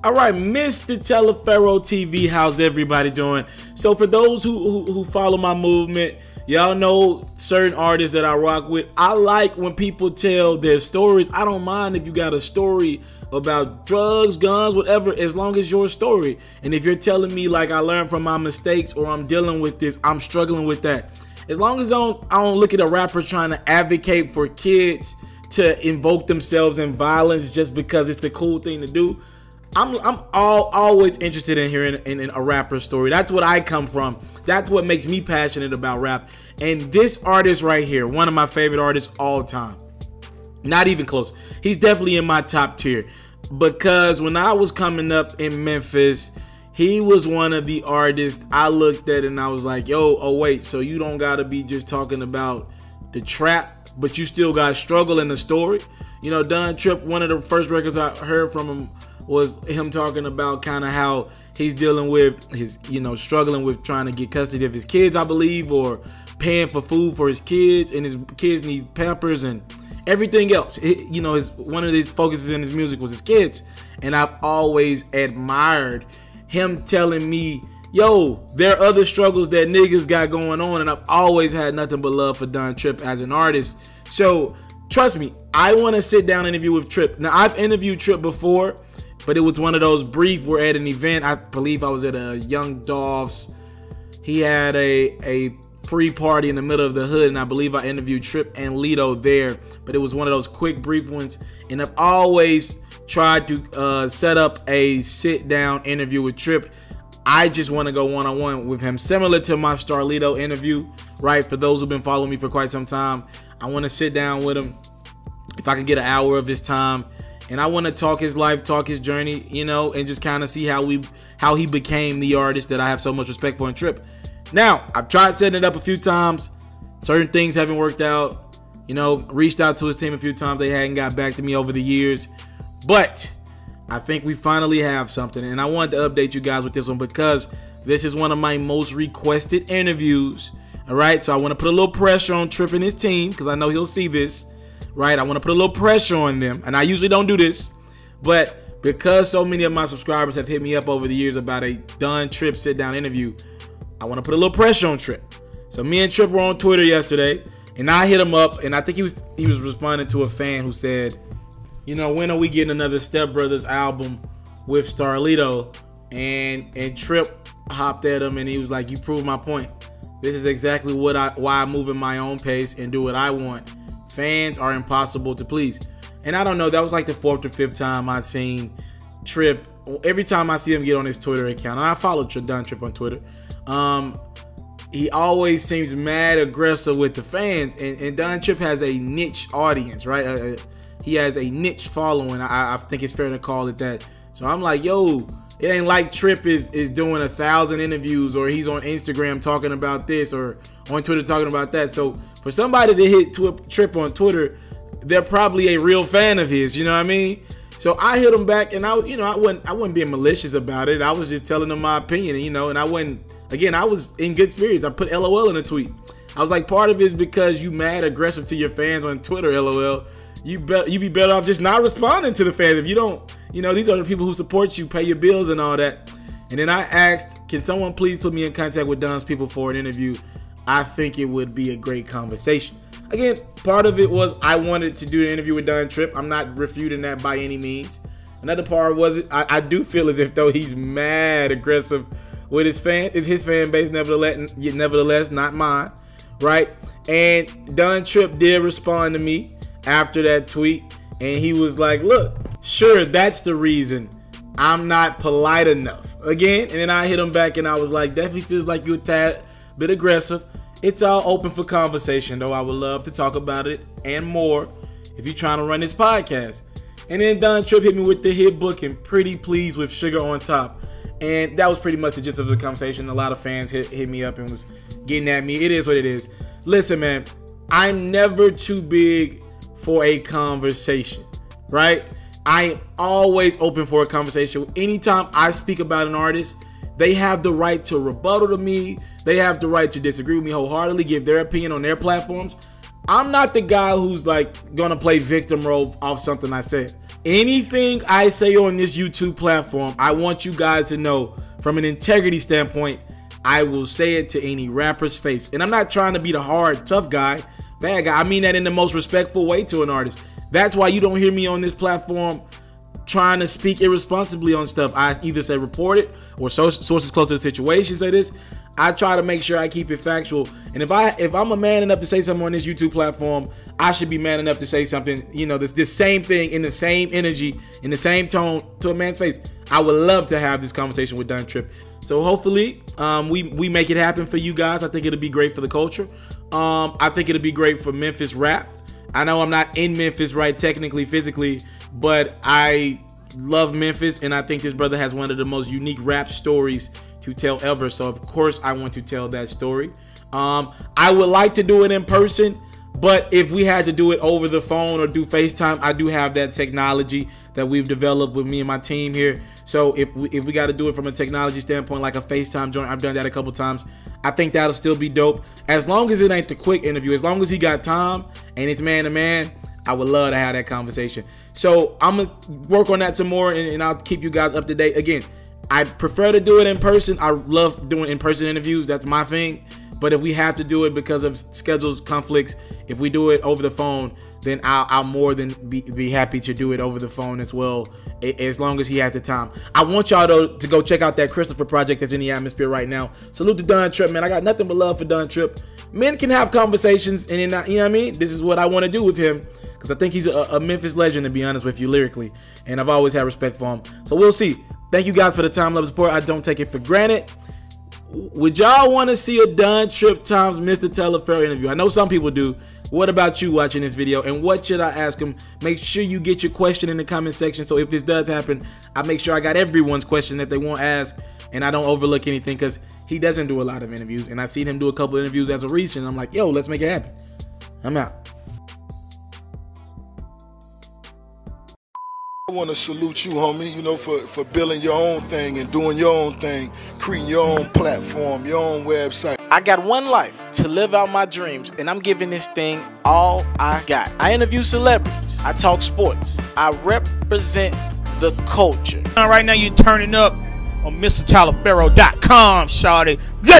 All right, Mr. TALIAFERRO TV, how's everybody doing? So for those who follow my movement, y'all know certain artists that I rock with. I like when people tell their stories. I don't mind if you got a story about drugs, guns, whatever, as long as your story. And if you're telling me like I learned from my mistakes or I'm dealing with this, I'm struggling with that. As long as I don't look at a rapper trying to advocate for kids to invoke themselves in violence just because it's the cool thing to do. I'm always interested in hearing in a rapper's story. That's what I come from. That's what makes me passionate about rap. And this artist right here, one of my favorite artists all time. Not even close. He's definitely in my top tier. Because when I was coming up in Memphis, he was one of the artists I looked at and I was like, yo, oh wait, so you don't gotta be just talking about the trap, but you still got struggle in the story. You know, Don Trip, one of the first records I heard from him was him talking about kind of how he's dealing with his, struggling with trying to get custody of his kids, I believe, or paying for food for his kids, and his kids need Pampers and everything else. One of his focuses in his music was his kids, and I've always admired him telling me, yo, there are other struggles that niggas got going on, and I've always had nothing but love for Don Trip as an artist. So trust me, I want to sit down and interview with Trip. Now, I've interviewed Trip before, but it was one of those brief. We're at an event. I believe I was at a Young Dolph's. He had a free party in the middle of the hood, and I believe I interviewed Trip and Lido there. But it was one of those quick, brief ones. And I've always tried to set up a sit-down interview with Trip. I just want to go one-on-one with him, similar to my Starlito interview, right? For those who've been following me for quite some time, I want to sit down with him. If I could get an hour of his time, and I want to talk his life, talk his journey, and just kind of see how he became the artist that I have so much respect for in Trip. Now, I've tried setting it up a few times. Certain things haven't worked out. Reached out to his team a few times. They hadn't got back to me over the years. But I think we finally have something. And I wanted to update you guys with this one because this is one of my most requested interviews. All right, so I want to put a little pressure on Trip and his team because I know he'll see this. Right, I want to put a little pressure on them, and I usually don't do this, but because so many of my subscribers have hit me up over the years about a Don Trip sit-down interview, I want to put a little pressure on Trip. So me and Trip were on Twitter yesterday, and I hit him up, and I think he was responding to a fan who said, when are we getting another Step Brothers album with Starlito? And Trip hopped at him, and he was like, you proved my point. This is exactly why I move at my own pace and do what I want. Fans are impossible to please. And I don't know, that was like the 4th or 5th time I've seen Trip. Every time I see him get on his Twitter account, and I follow Don Trip on Twitter, he always seems mad aggressive with the fans. And Don Trip has a niche audience, right? He has a niche following. I think it's fair to call it that. So I'm like, yo, it ain't like Trip is doing 1,000 interviews, or he's on Instagram talking about this, or on Twitter talking about that. So for somebody to hit Trip on Twitter, they're probably a real fan of his. You know what I mean? So I hit him back, and I wasn't being malicious about it. I was just telling him my opinion, and I wasn't. Again, I was in good spirits. I put LOL in a tweet. I was like, part of it is because you mad aggressive to your fans on Twitter, LOL. You be better off just not responding to the fans if you don't. These are the people who support you, pay your bills and all that. And then I asked, can someone please put me in contact with Don's people for an interview? I think it would be a great conversation. Again, part of it was I wanted to do an interview with Don Trip. I'm not refuting that by any means. Another part was I do feel as if though he's mad aggressive with his fans. It's his fan base, nevertheless, not mine, right? And Don Trip did respond to me after that tweet, and he was like, look, sure, that's the reason I'm not polite enough. Again, and then I hit him back, and I was like, definitely feels like you're a tad bit aggressive. It's all open for conversation, though. I would love to talk about it and more if you're trying to run this podcast. And then Don Trip hit me with the hit book and Pretty Please with Sugar on Top. And that was pretty much the gist of the conversation. A lot of fans hit me up and was getting at me. It is what it is. Listen, man, I'm never too big for a conversation, right? I am always open for a conversation. Anytime I speak about an artist, they have the right to rebuttal to me. They have the right to disagree with me wholeheartedly, give their opinion on their platforms. I'm not the guy who's like gonna play victim role off something I said. Anything I say on this YouTube platform, I want you guys to know from an integrity standpoint, I will say it to any rapper's face. And I'm not trying to be the hard, tough guy, bad guy. I mean that in the most respectful way to an artist. That's why you don't hear me on this platform trying to speak irresponsibly on stuff. I either say report it or sources close to the situation say this. I try to make sure I keep it factual. And if I'm a man enough to say something on this YouTube platform, I should be man enough to say something, you know, this same thing in the same energy, in the same tone to a man's face. I would love to have this conversation with Dun Trip. So hopefully we make it happen for you guys. I think it'll be great for the culture. I think it'll be great for Memphis rap. I know I'm not in Memphis, right, technically, physically, but I love Memphis, and I think this brother has one of the most unique rap stories to tell ever. So of course I want to tell that story. I would like to do it in person, but if we had to do it over the phone or do FaceTime, I do have that technology that we've developed with me and my team here. So if we got to do it from a technology standpoint, like a FaceTime joint, I've done that a couple times. I think that'll still be dope. As long as it ain't the quick interview, as long as he got time and it's man to man, I would love to have that conversation. So I'm going to work on that some more, and I'll keep you guys up to date. Again, I prefer to do it in person. I love doing in-person interviews. That's my thing. But if we have to do it because of schedules, conflicts, if we do it over the phone, then I'll more than be happy to do it over the phone as well, as long as he has the time. I want y'all though to go check out that Christopher project that's in the atmosphere right now. Salute to Dun Trip, man. I got nothing but love for Dun Trip. Men can have conversations, and you know what I mean? This is what I want to do with him, because I think he's a Memphis legend, to be honest with you, lyrically. And I've always had respect for him. So we'll see. Thank you guys for the time, love, support. I don't take it for granted. Would y'all want to see a Dun Trip times Mr. Taliaferro interview? I know some people do. What about you watching this video? And what should I ask him? Make sure you get your question in the comment section, so if this does happen, I make sure I got everyone's question that they want asked, and I don't overlook anything, because he doesn't do a lot of interviews, and I've seen him do a couple of interviews as of recent. I'm like, yo, let's make it happen. I'm out. I want to salute you, homie, you know, for building your own thing and doing your own thing, creating your own platform, your own website. I got one life to live out my dreams, and I'm giving this thing all I got. I interview celebrities. I talk sports. I represent the culture. Right now you're turning up on MrTaliaferro.com, shawty.